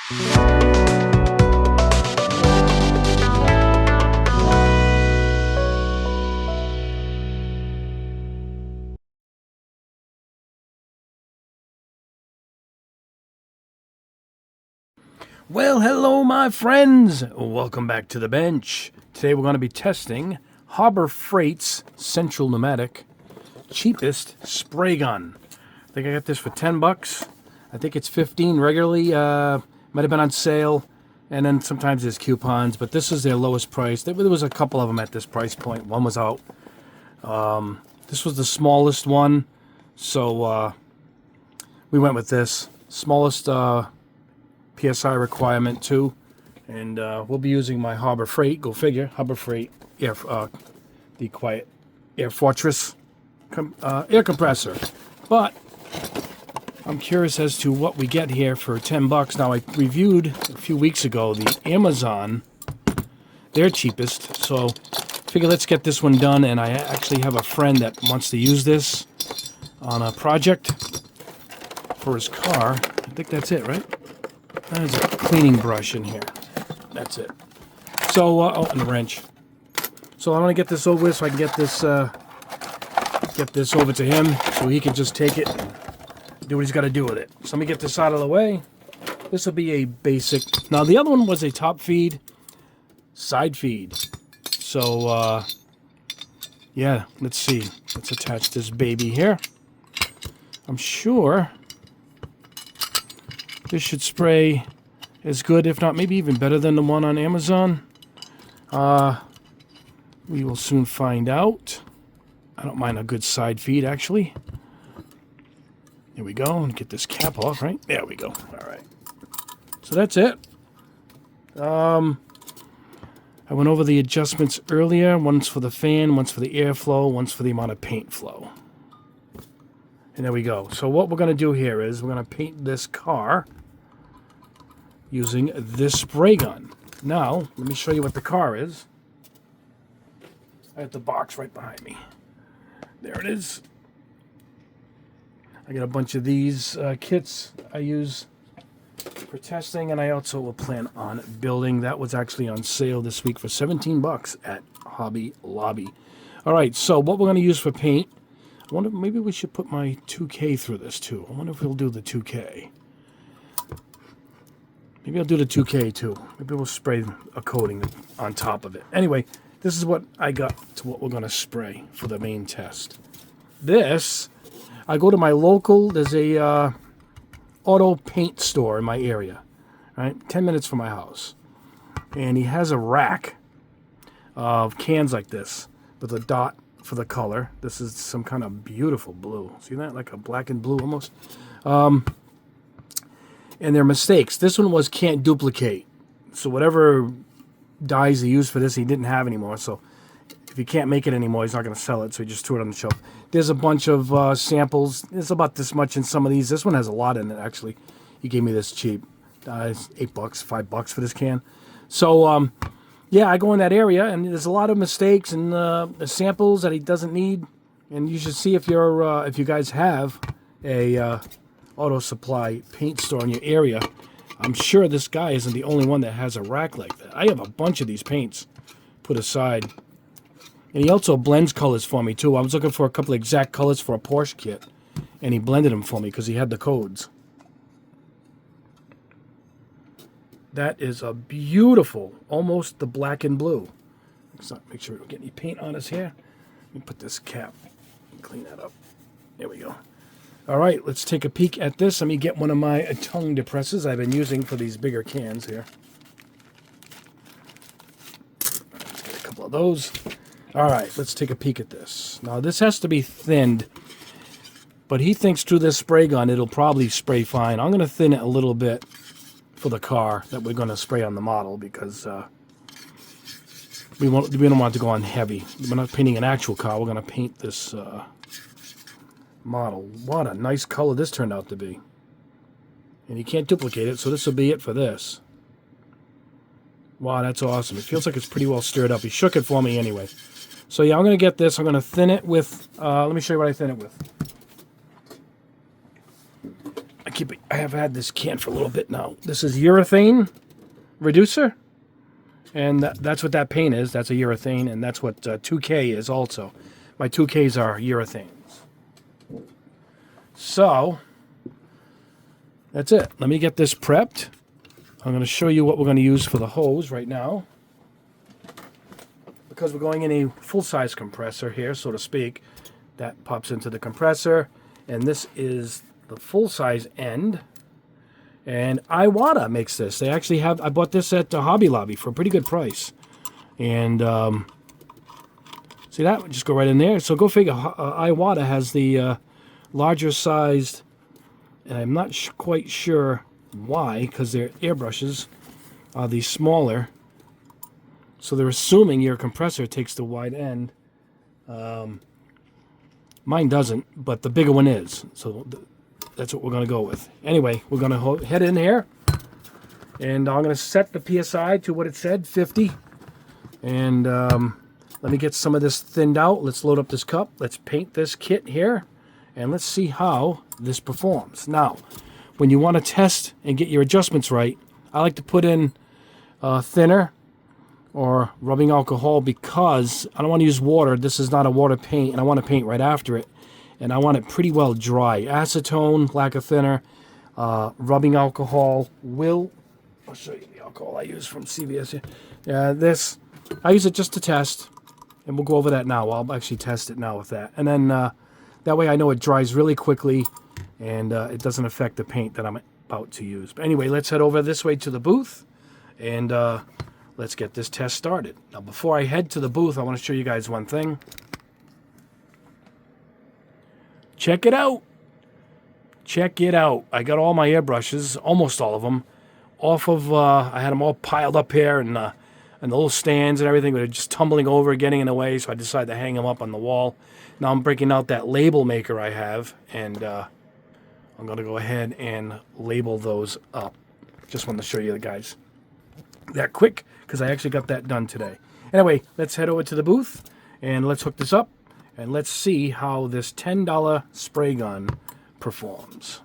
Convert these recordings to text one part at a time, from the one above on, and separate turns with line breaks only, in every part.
Well, hello, my friends. Welcome back to the bench. Today we're going to be testing Harbor Freight's Central Pneumatic cheapest spray gun. I think I got this for $10. I think it's 15 regularly. Might have been on sale, and then sometimes there's coupons. But this is their lowest price. There was a couple of them at this price point. One was out. This was the smallest one, so we went with this smallest. PSI requirement too, and we'll be using my Harbor Freight. Go figure, Harbor Freight the Quiet Air Fortress air compressor. But I'm curious as to what we get here for $10. Now I reviewed a few weeks ago the Amazon, their cheapest. So figure let's get this one done. And I actually have a friend that wants to use this on a project for his car. I think that's it, right? There's a cleaning brush in here. That's it. So, and a wrench. So I want to get this over with so I can get this over to him so he can just take it and do what he's got to do with it. So let me get this out of the way. This will be a basic. Now the other one was a top feed, side feed. So, yeah, let's see. Let's attach this baby here. I'm sure this should spray as good, if not maybe even better than the one on Amazon. We will soon find out. I don't mind a good side feed, actually. There we go. And get this cap off, right? There we go. All right. So that's it. I went over the adjustments earlier. One's for the fan, one's for the airflow, one's for the amount of paint flow. And there we go. So what we're going to do here is we're going to paint this car using this spray gun. Now, let me show you what the car is. I have the box right behind me. There it is. I got a bunch of these kits I use for testing, and I also will plan on building. That was actually on sale this week for $17 at Hobby Lobby. All right, so what we're going to use for paint, I wonder maybe we should put my 2K through this too. I wonder if we'll do the 2K. Maybe I'll do the 2K too. Maybe we'll spray a coating on top of it. Anyway, this is what I got to what we're going to spray for the main test. This, I go to my local, there's a auto paint store in my area, right? 10 minutes from my house. And he has a rack of cans like this with a dot for the color. This is some kind of beautiful blue. See that? Like a black and blue almost. And they're mistakes. This one was can't duplicate. So whatever dyes he used for this, he didn't have anymore. So if he can't make it anymore, he's not going to sell it. So he just threw it on the shelf. There's a bunch of samples. There's about this much in some of these. This one has a lot in it, actually. He gave me this cheap. It's $8, $5 for this can. So, yeah, I go in that area, and there's a lot of mistakes and samples that he doesn't need. And you should see if you're if you guys have a auto supply paint store in your area. I'm sure this guy isn't the only one that has a rack like that. I have a bunch of these paints put aside. And he also blends colors for me, too. I was looking for a couple of exact colors for a Porsche kit, and he blended them for me because he had the codes. That is a beautiful, almost the black and blue. Let's not make sure we don't get any paint on us here. Let me put this cap and clean that up. There we go. All right, let's take a peek at this. Let me get one of my tongue depressors I've been using for these bigger cans here. Let's get a couple of those. All right, let's take a peek at this. Now, this has to be thinned, but he thinks through this spray gun it'll probably spray fine. I'm going to thin it a little bit for the car that we're going to spray on the model because we don't want it to go on heavy. We're not painting an actual car. We're going to paint this model. What a nice color this turned out to be. And you can't duplicate it, so this will be it for this. Wow, that's awesome. It feels like it's pretty well stirred up. He shook it for me anyway. So yeah, I'm going to get this. I'm going to thin it with, let me show you what I thin it with. I I have had this can for a little bit now. This is urethane reducer, and that's what that paint is. That's a urethane, and that's what 2K is also. My 2Ks are urethanes. So that's it. Let me get this prepped. I'm going to show you what we're going to use for the hose right now. Because we're going in a full-size compressor here, so to speak, that pops into the compressor. And this is the full-size end. And Iwata makes this. They actually have, I bought this at Hobby Lobby for a pretty good price. And see that? Just go right in there. So go figure, Iwata has the larger sized, and I'm not quite sure why, because their airbrushes are the smaller. So they're assuming your compressor takes the wide end. Mine doesn't, but the bigger one is. So that's what we're going to go with. Anyway, we're going to head in here. And I'm going to set the PSI to what it said, 50. And let me get some of this thinned out. Let's load up this cup. Let's paint this kit here. And let's see how this performs. Now, when you want to test and get your adjustments right, I like to put in thinner or rubbing alcohol because I don't want to use water. This is not a water paint, and I want to paint right after it. And I want it pretty well dry. Acetone, lacquer thinner, rubbing alcohol will... I'll show you the alcohol I use from CVS here. This, I use it just to test, and we'll go over that now. I'll actually test it now with that. And then that way I know it dries really quickly, and it doesn't affect the paint that I'm about to use. But anyway, let's head over this way to the booth, and let's get this test started. Now, before I head to the booth, I want to show you guys one thing. Check it out. Check it out. I got all my airbrushes, almost all of them, off of, I had them all piled up here and the little stands and everything, but they're just tumbling over, getting in the way, so I decided to hang them up on the wall. Now I'm breaking out that label maker I have, and I'm going to go ahead and label those up. Just wanted to show you guys that quick, because I actually got that done today. Anyway, let's head over to the booth, and let's hook this up, and let's see how this $10 spray gun performs.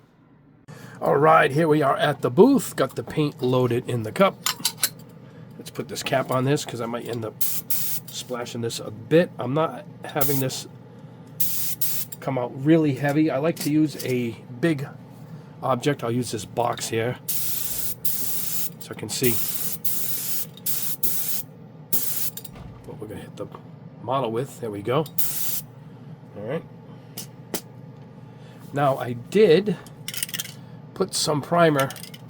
All right, here we are at the booth. Got the paint loaded in the cup. Let's put this cap on this, because I might end up splashing this a bit. I'm not having this come out really heavy. I like to use a big object. I'll use this box here so I can see what we're going to hit the model with. There we go. All right. Now, I did put some primer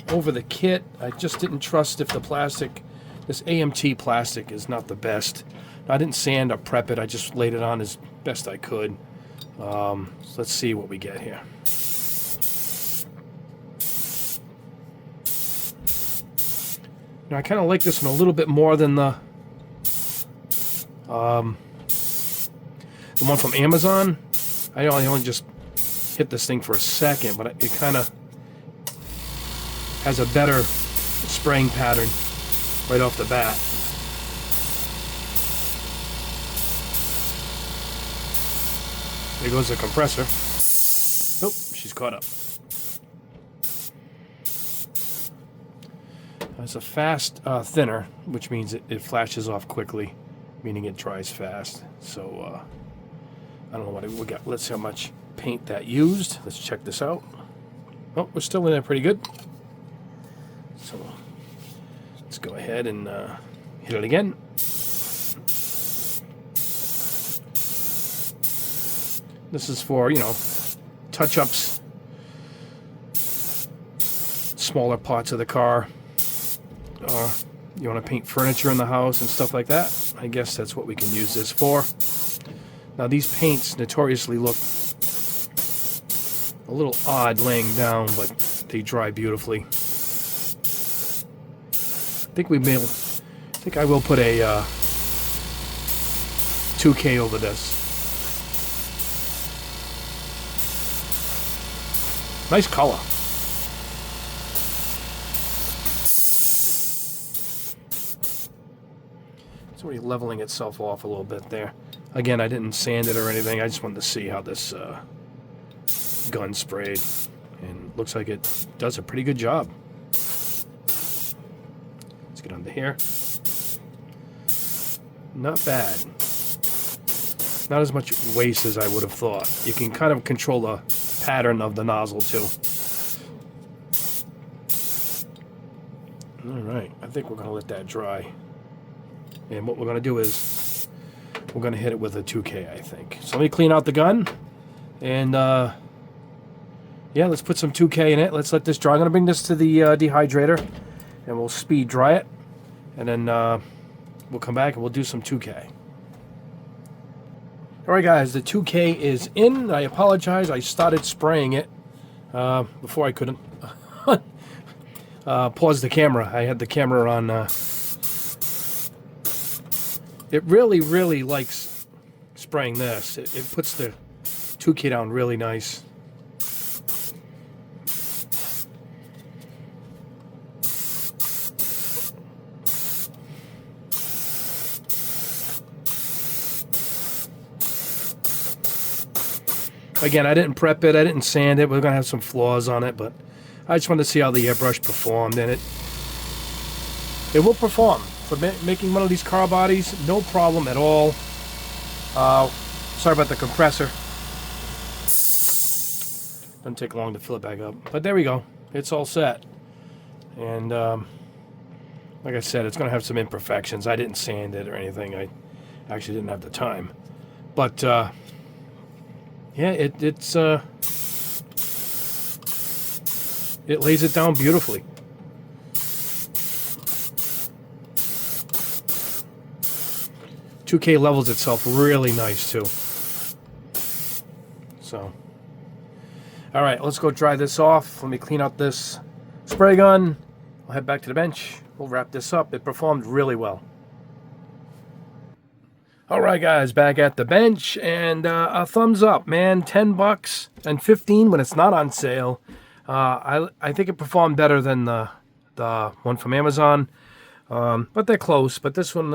over the kit. I just didn't trust if the plastic, this AMT plastic, is not the best. I didn't sand or prep it. I just laid it on as best I could. So let's see what we get here. Now, I kind of like this one a little bit more than the one from Amazon. I only just hit this thing for a second, but it kind of has a better spraying pattern right off the bat. There goes the compressor. Oh, she's caught up. It's a fast thinner, which means it flashes off quickly, meaning it dries fast. So I don't know what we got. Let's see how much paint that used. Let's check this out. Oh, we're still in there pretty good. So let's go ahead and hit it again. This is for, touch-ups, smaller parts of the car. You want to paint furniture in the house and stuff like that. I guess that's what we can use this for. Now, these paints notoriously look a little odd laying down, but they dry beautifully. I think I will put a 2K over this. Nice color. It's already leveling itself off a little bit there. Again, I didn't sand it or anything. I just wanted to see how this gun sprayed. And looks like it does a pretty good job. Let's get under here. Not bad. Not as much waste as I would have thought. You can kind of control the pattern of the nozzle too. Alright, I think we're going to let that dry. And what we're going to do is we're going to hit it with a 2K, I think. So let me clean out the gun. And yeah, let's put some 2K in it. Let's let this dry. I'm going to bring this to the dehydrator. And we'll speed dry it. And then we'll come back and we'll do some 2K. Alright guys, the 2K is in. I apologize, I started spraying it before I couldn't pause the camera. I had the camera on. It really likes spraying this. It puts the 2K down really nice. Again, I didn't prep it, I didn't sand it. We're going to have some flaws on it, but I just wanted to see how the airbrush performed, and it will perform. For making one of these car bodies, no problem at all. Sorry about the compressor. Doesn't take long to fill it back up. But there we go. It's all set. And like I said, it's going to have some imperfections. I didn't sand it or anything. I actually didn't have the time. But yeah, it lays it down beautifully. $2K levels itself really nice too. So, all right, let's go dry this off. Let me clean out this spray gun. I'll head back to the bench. We'll wrap this up. It performed really well. All right, guys, back at the bench, and a thumbs up, man. $10 and $15 when it's not on sale. I think it performed better than the one from Amazon, but they're close. But this one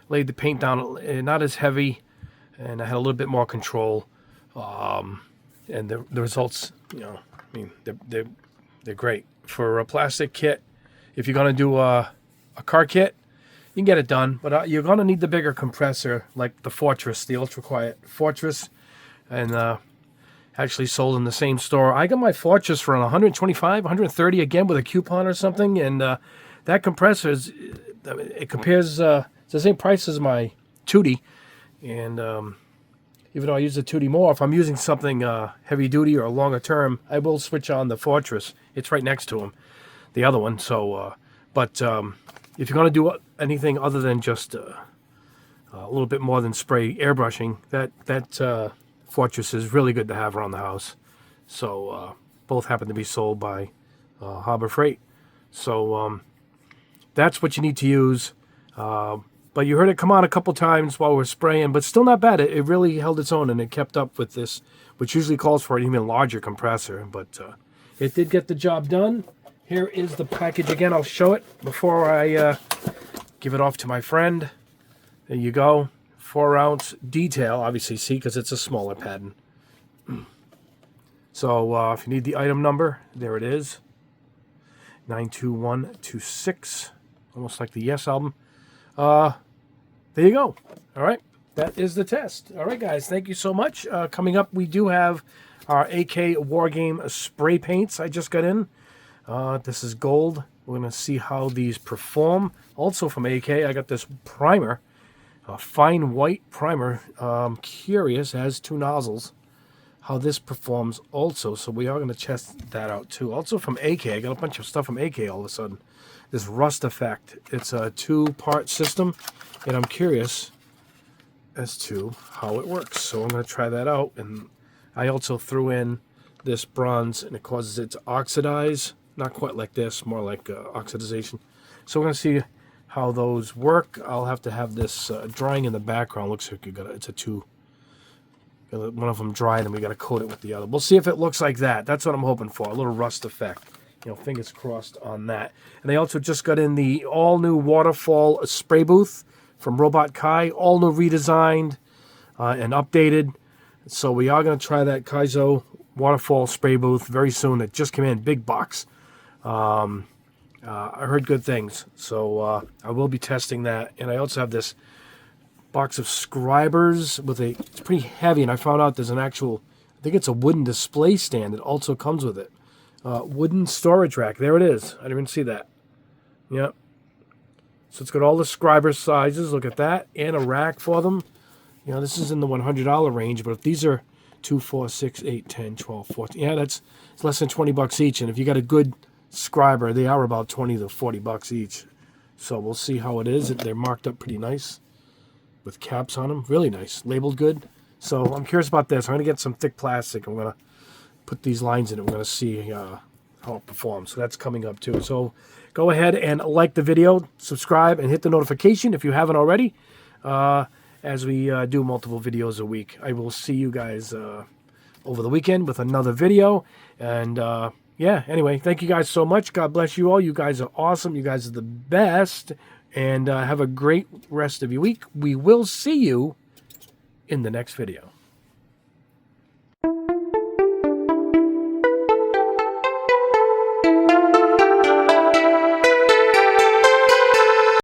laid the paint down not as heavy, and I had a little bit more control. And the results, you know, I mean, they're great for a plastic kit. If you're gonna do a car kit, you can get it done, but you're going to need the bigger compressor, like the Fortress, the Ultra Quiet Fortress, and actually sold in the same store. I got my Fortress for $125, $130 again with a coupon or something, and that compressor it compares. It's the same price as my 2D, and even though I use the 2D more, if I'm using something heavy duty or longer term, I will switch on the Fortress. It's right next to them, the other one. So, but if you're going to do anything other than just a little bit more than spray airbrushing, that Fortress is really good to have around the house. So both happen to be sold by Harbor Freight. So that's what you need to use. But you heard it come on a couple times while we're spraying, but still not bad. It really held its own, and it kept up with this, which usually calls for an even larger compressor. But it did get the job done. Here is the package again. I'll show it before I give it off to my friend. There you go. 4-ounce detail. Obviously, see, because it's a smaller pattern. So if you need the item number, there it is. 92126. Almost like the Yes album. There you go. All right. That is the test. All right, guys. Thank you so much. Coming up, we do have our AK Wargame spray paints I just got in. This is gold. We're going to see how these perform. Also from AK, I got this primer, a fine white primer. I'm curious, it has 2 nozzles, how this performs also. So we are going to test that out too. Also from AK, I got a bunch of stuff from AK all of a sudden. This rust effect. It's a 2-part system, and I'm curious as to how it works. So I'm going to try that out. And I also threw in this bronze, and it causes it to oxidize. Not quite like this, more like oxidization. So we're going to see how those work. I'll have to have this drying in the background. Looks like it's a 2. One of them dried, and we got to coat it with the other. We'll see if it looks like that. That's what I'm hoping for, a little rust effect. You know, fingers crossed on that. And they also just got in the all-new waterfall spray booth from Robot Kai, all new redesigned and updated. So we are going to try that Kaizo waterfall spray booth very soon. It just came in, big box. I heard good things, so I will be testing that. And I also have this box of scribers with it's pretty heavy, and I found out there's an actual, I think it's a wooden display stand that also comes with it. Wooden storage rack. There it is. I didn't even see that. Yep. So it's got all the scriber sizes. Look at that. And a rack for them. You know, this is in the $100 range, but if these are 2, 4, 6, 8, 10, 12, 14. Yeah, it's less than $20 each. And if you got a good scriber, they are about 20 to 40 bucks each. So we'll see how it is. They're marked up pretty nice with caps on them. Really nice. Labeled good. So I'm curious about this. I'm going to get some thick plastic. I'm going to put these lines in it. We're going to see how it performs. So that's coming up too. So go ahead and like the video, subscribe, and hit the notification if you haven't already. As we do multiple videos a week. I will see you guys over the weekend with another video. And yeah, anyway, thank you guys so much. God bless you all. You guys are awesome. You guys are the best. And have a great rest of your week. We will see you in the next video.